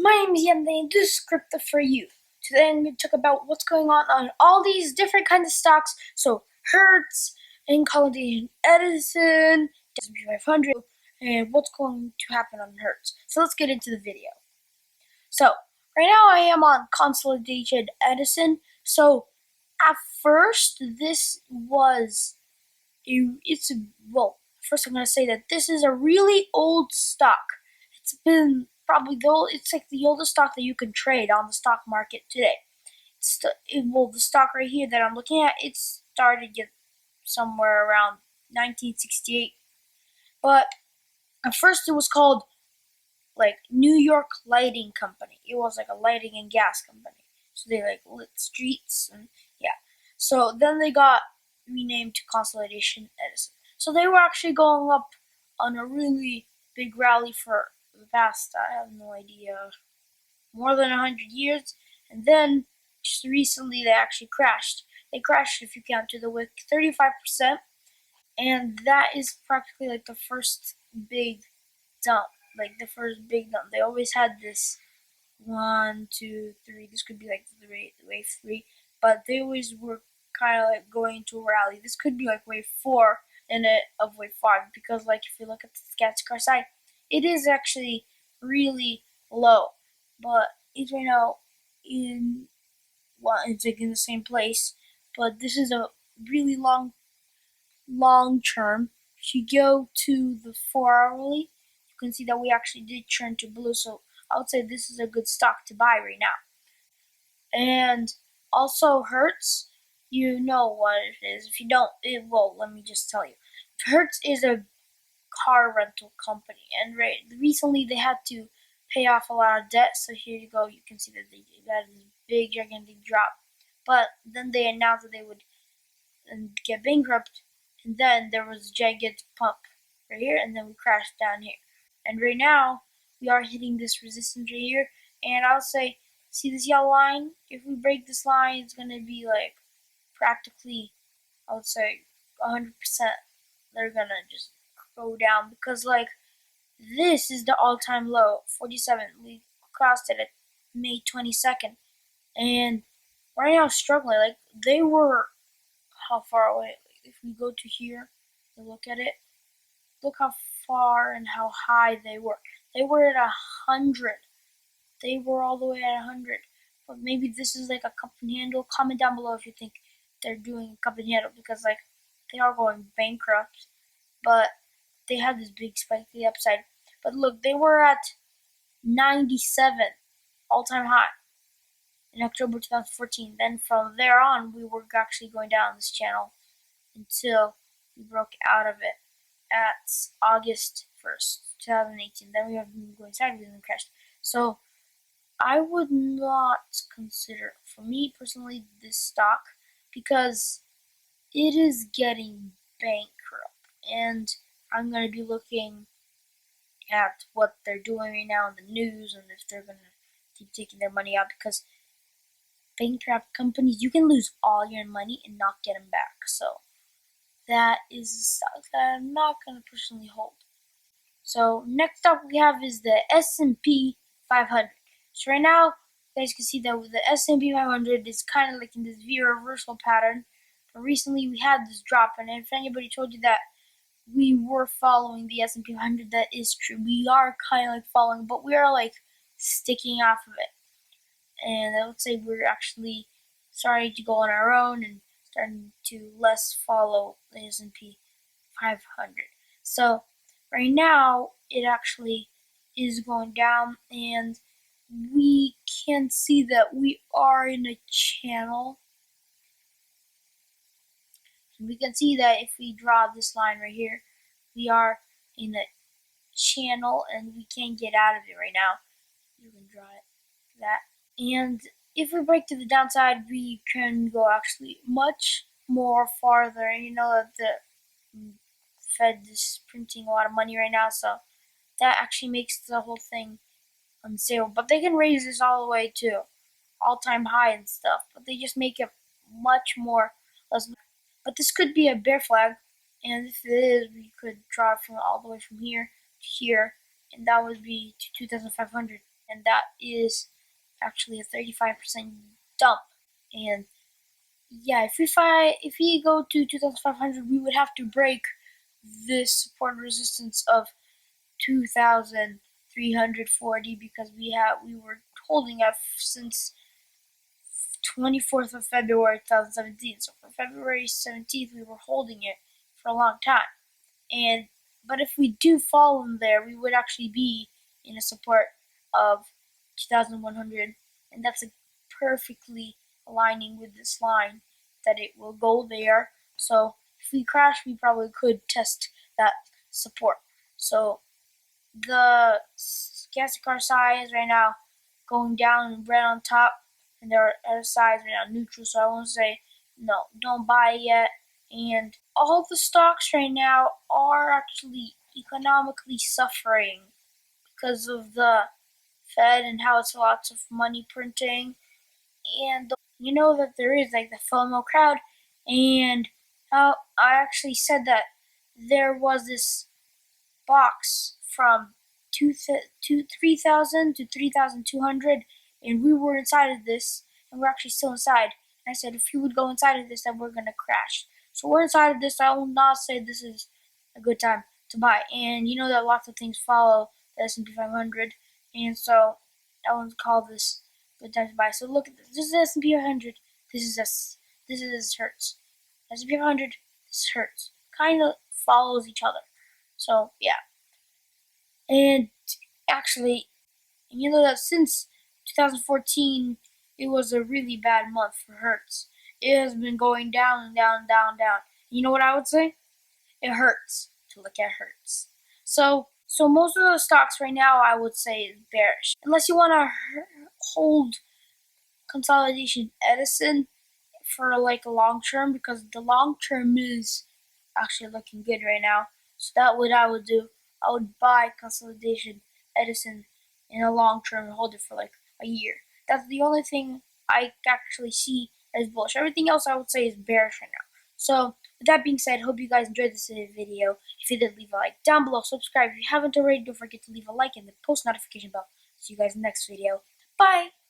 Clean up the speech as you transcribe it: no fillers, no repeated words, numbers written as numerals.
My name is Yemde and this is Crypto for You. Today I'm going to talk about what's going on all these different kinds of stocks. So Hertz, consolidation Edison, S&P 500, and what's going to happen on Hertz. So let's get into the video. So right now I am on consolidated Edison. So at first this was first I'm going to say that this is a really old stock. It's been it's like the oldest stock that you can trade on the stock market today. The stock right here that I'm looking at, it started somewhere around 1968. But at first it was called like New York Lighting Company. It was like a lighting and gas company. So they like lit streets and yeah. So then they got renamed to Consolidation Edison. So they were actually going up on a really big rally for the past, I have no idea, more than 100 years. And then just recently they actually crashed. They crashed, if you count to the wick, 35%. And that is practically like the first big dump. They always had this 1, 2, 3. This could be like wave 3, but they always were kind of like going to a rally. This could be like wave 4 of wave 5, because like if you look at the Scatscar side, it is actually really low, but it's right now it's like in the same place. But this is a really long term. If you go to the 4-hourly, you can see that we actually did turn to blue. So I would say this is a good stock to buy right now. And also Hertz, you know what it is. If you don't, let me just tell you. Hertz is a car rental company, and recently they had to pay off a lot of debt. So here you go. You can see that they had this big gigantic drop. But then they announced that they would get bankrupt, and then there was a gigantic pump right here, and then we crashed down here. And right now we are hitting this resistance right here, and I'll say, see this yellow line? If we break this line, it's gonna be like practically, I would say 100%. They're gonna just go down, because like this is the all-time low, 47. We crossed it at May 22nd, and right now struggling. Like they were how far away? If we go to here and look at it, look how far and how high they were. They were at 100. They were all the way at 100. But maybe this is like a cup and handle. Comment down below if you think they're doing a cup and handle, because like they are going bankrupt. But they had this big spike to the upside. But look, they were at 97, all-time high, in October 2014. Then from there on, we were actually going down this channel until we broke out of it at August 1st, 2018. Then we have been going sideways and crashed. So I would not consider, for me personally, this stock, because it is getting bankrupt. And I'm going to be looking at what they're doing right now in the news, and if they're going to keep taking their money out, because bankrupt companies, you can lose all your money and not get them back. So that is a stock that I'm not going to personally hold. So next up we have is the S&P 500. So right now, you guys can see that with the S&P 500 is kind of like in this V reversal pattern. But recently we had this drop, and if anybody told you that we were following the S&P 500, that is true. We are kind of like following, but we are like sticking off of it. And I would say we're actually starting to go on our own and starting to less follow the S&P 500. So right now it actually is going down, and we can see that we are in a channel. And we can see that if we draw this line right here, we are in a channel and we can't get out of it right now. You can draw it that. And if we break to the downside, we can go actually much more farther. You know that the Fed is printing a lot of money right now, so that actually makes the whole thing unstable. But they can raise this all the way to all-time high and stuff, but they just make it much more less. But this could be a bear flag, and if it is, we could draw it from all the way from here to here, and that would be to 2,500. and that is actually a 35% dump. And yeah, if we go to 2,500, we would have to break this support resistance of 2,340 because we were holding it since 24th of February 2017. So for February 17th, we were holding it for a long time. But if we do fall in there, we would actually be in a support of 2,100, and that's perfectly aligning with this line that it will go there. So if we crash, we probably could test that support. So the stochastic RSI is right now going down and red on top, and their RSI is right now neutral. So I won't say no, don't buy it yet. And all the stocks right now are actually economically suffering because of the Fed and how it's lots of money printing. And you know that there is like the FOMO crowd, and how I actually said that there was this box from 3,000 to 3,200, and we were inside of this, and we're actually still inside. And I said if you would go inside of this, then we're gonna crash. So we're inside of this. I will not say this is a good time to buy. And you know that lots of things follow the S&P 500, and so I won't call this a good time to buy. So look at this. This is S&P 500. This is S. This is Hertz. S&P 500. This is Hertz. Kind of follows each other. So yeah. And actually, you know that since 2014, it was a really bad month for Hertz. It has been going down and down, down, down. You know what I would say? It hurts to look at Hertz. So most of the stocks right now, I would say, is bearish. Unless you want to hold consolidation Edison for like a long term, because the long term is actually looking good right now. So that what I would do. I would buy consolidation Edison in a long term and hold it for like a year. That's the only thing I actually see as bullish. Everything else I would say is bearish right now. So with that being said, hope you guys enjoyed this video. If you did, leave a like down below, subscribe if you haven't already. Don't forget to leave a like and the post notification bell. See you guys in the next video. Bye!